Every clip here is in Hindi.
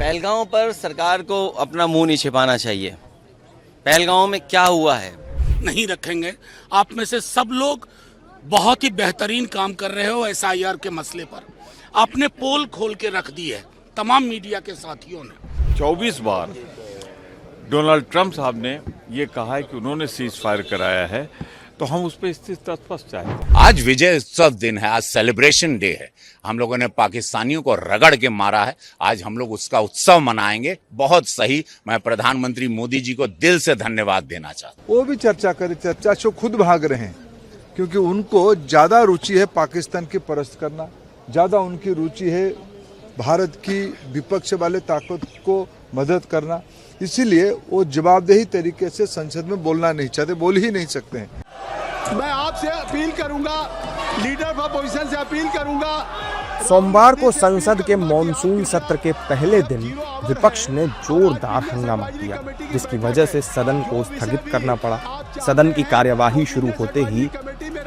पहलगांव पर सरकार को अपना मुंह नहीं छिपाना चाहिए। पहलगांव में क्या हुआ है नहीं रखेंगे। आप में से सब लोग बहुत ही बेहतरीन काम कर रहे हो एसआईआर के मसले पर। आपने पोल खोल के रख दी है तमाम मीडिया के साथियों ने। 24 बार डोनाल्ड ट्रंप साहब ने ये कहा है कि उन्होंने सीज फायर कराया है, तो हम उस पर स्थित तत्पस्त चाहते। आज विजय उत्सव दिन है, आज सेलिब्रेशन डे है। हम लोगों ने पाकिस्तानियों को रगड़ के मारा है, आज हम लोग उसका उत्सव मनाएंगे। बहुत सही। मैं प्रधानमंत्री मोदी जी को दिल से धन्यवाद देना चाहता हूँ। वो भी चर्चा करे, चर्चा से खुद भाग रहे हैं, क्योंकि उनको ज्यादा रुचि है पाकिस्तान की परस्त करना, ज्यादा उनकी रुचि है भारत की विपक्ष वाले ताकत को मदद करना। इसीलिए वो जवाबदेही तरीके से संसद में बोलना नहीं चाहते, बोल ही नहीं सकते हैं। मैं आपसे अपील करूंगा, लीडर ऑफ अपोजिशन से अपील करूंगा। सोमवार को संसद के मॉनसून सत्र के पहले दिन विपक्ष ने जोरदार हंगामा किया, जिसकी वजह से सदन को स्थगित करना पड़ा। सदन की कार्यवाही शुरू होते ही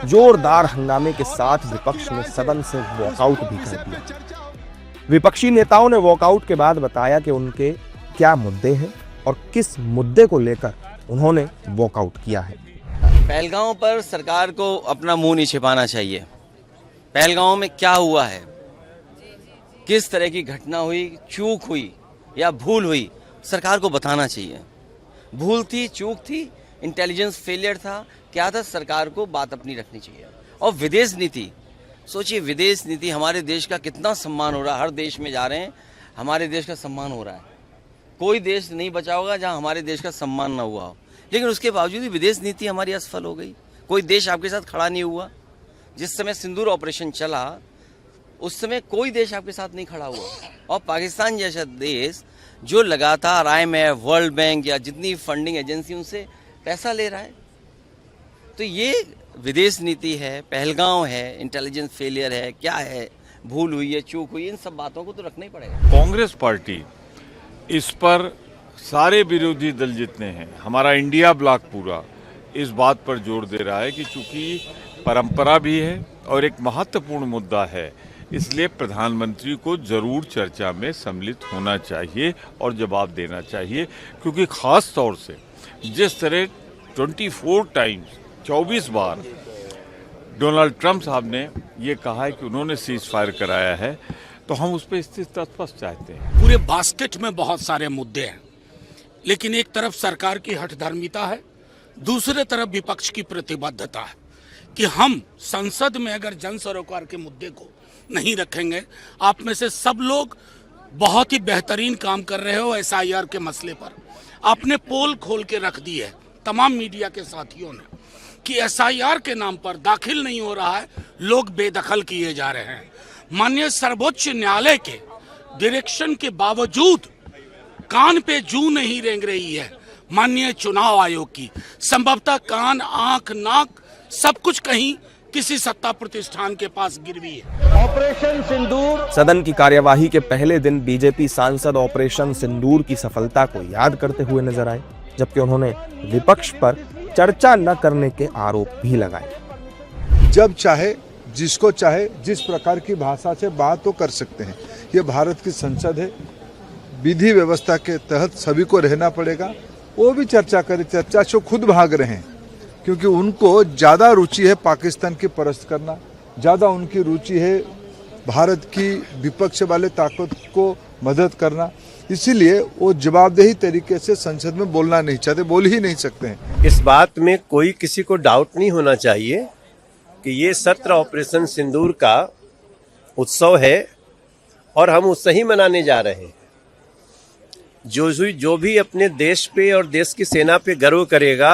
जोरदार हंगामे के साथ विपक्ष ने सदन से वॉकआउट भी कर दिया। विपक्षी नेताओं ने वॉकआउट के बाद बताया कि उनके क्या मुद्दे हैं और किस मुद्दे को लेकर उन्होंने वॉकआउट किया है। पहलगांव पर सरकार को अपना मुंह नहीं छिपाना चाहिए। पहलगांव में क्या हुआ है, किस तरह की घटना हुई, चूक हुई या भूल हुई, सरकार को बताना चाहिए। भूल थी, चूक थी, इंटेलिजेंस फेलियर था, क्या था, सरकार को बात अपनी रखनी चाहिए। और विदेश नीति, सोचिए विदेश नीति, हमारे देश का कितना सम्मान हो रहा है। हर देश में जा रहे हैं, हमारे देश का सम्मान हो रहा है। कोई देश नहीं बचा होगा जहां हमारे देश का सम्मान ना हुआ हो, लेकिन उसके बावजूद भी विदेश नीति हमारी असफल हो गई। कोई देश आपके साथ खड़ा नहीं हुआ। जिस समय सिंदूर ऑपरेशन चला उस समय कोई देश आपके साथ नहीं खड़ा हुआ। और पाकिस्तान जैसा देश जो लगातार IMF, वर्ल्ड बैंक या जितनी फंडिंग एजेंसी उनसे पैसा ले रहा है, तो ये विदेश नीति है, पहलगांव है, इंटेलिजेंस फेलियर है, क्या है, भूल हुई है, चूक हुई, इन सब बातों को तो रखना ही पड़ेगा। कांग्रेस पार्टी इस पर, सारे विरोधी दल जितने हैं, हमारा इंडिया ब्लॉक पूरा इस बात पर जोर दे रहा है कि चूंकि परंपरा भी है और एक महत्वपूर्ण मुद्दा है, इसलिए प्रधानमंत्री को जरूर चर्चा में सम्मिलित होना चाहिए और जवाब देना चाहिए। क्योंकि खास तौर से जिस तरह 24 बार डोनाल्ड ट्रंप साहब ने ये कहा है कि उन्होंने सीज फायर कराया है, तो हम उस पर स्थित तत्पस्त चाहते हैं। पूरे बास्केट में बहुत सारे मुद्दे हैं, लेकिन एक तरफ सरकार की हठधर्मिता है, दूसरे तरफ विपक्ष की प्रतिबद्धता है कि हम संसद में अगर जन सरोकार के मुद्दे को नहीं रखेंगे। आप में से सब लोग बहुत ही बेहतरीन काम कर रहे हो एसआईआर के मसले पर। आपने पोल खोल के रख दी है तमाम मीडिया के साथियों ने कि एसआईआर के नाम पर दाखिल नहीं हो रहा है, लोग बेदखल किए जा रहे हैं। माननीय सर्वोच्च न्यायालय के डायरेक्शन के बावजूद कान पे जूं नहीं रेंग रही है माननीय चुनाव आयोग की। संभवतः कान, आंख, नाक सब कुछ कहीं किसी सत्ता प्रतिष्ठान के पास गिरवी है। ऑपरेशन सिंदूर। सदन की कार्यवाही के पहले दिन बीजेपी सांसद ऑपरेशन सिंदूर की सफलता को याद करते हुए नजर आए, जबकि उन्होंने विपक्ष पर चर्चा न करने के आरोप भी लगाए। जब चाहे, जिसको चाहे, जिस प्रकार की भाषा से बात तो कर सकते हैं। ये भारत की संसद है, विधि व्यवस्था के तहत सभी को रहना पड़ेगा। वो भी चर्चा करे, चर्चा से खुद भाग रहे हैं, क्योंकि उनको ज्यादा रुचि है पाकिस्तान की परस्त करना, ज्यादा उनकी रुचि है भारत की विपक्ष वाले ताकत को मदद करना। इसीलिए वो जवाबदेही तरीके से संसद में बोलना नहीं चाहते, बोल ही नहीं सकते हैं। इस बात में कोई किसी को डाउट नहीं होना चाहिए कि ये सत्र ऑपरेशन सिंदूर का उत्सव है और हम उससे ही मनाने जा रहे हैं। जो भी अपने देश पे और देश की सेना पे गर्व करेगा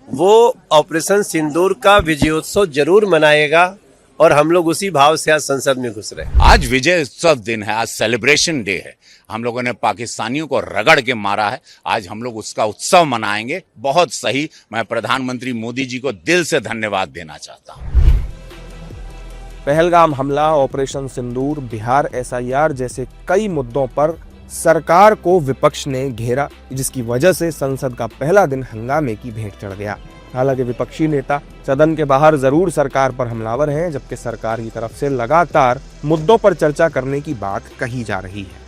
वो ऑपरेशन सिंदूर का विजयोत्सव जरूर मनाएगा और हम लोग उसी भाव से आज संसद में घुस रहे हैं। आज विजय उत्सव दिन है, आज सेलिब्रेशन डे है। हम लोगों ने पाकिस्तानियों को रगड़ के मारा है, आज हम लोग उसका उत्सव मनाएंगे। बहुत सही। मैं प्रधानमंत्री मोदी जी को दिल से धन्यवाद देना चाहता हूँ। पहलगाम हमला, ऑपरेशन सिंदूर, बिहार SIR जैसे कई मुद्दों पर सरकार को विपक्ष ने घेरा, जिसकी वजह से संसद का पहला दिन हंगामे की भेंट चढ़ गया। हालांकि विपक्षी नेता सदन के बाहर जरूर सरकार पर हमलावर हैं, जबकि सरकार की तरफ से लगातार मुद्दों पर चर्चा करने की बात कही जा रही है।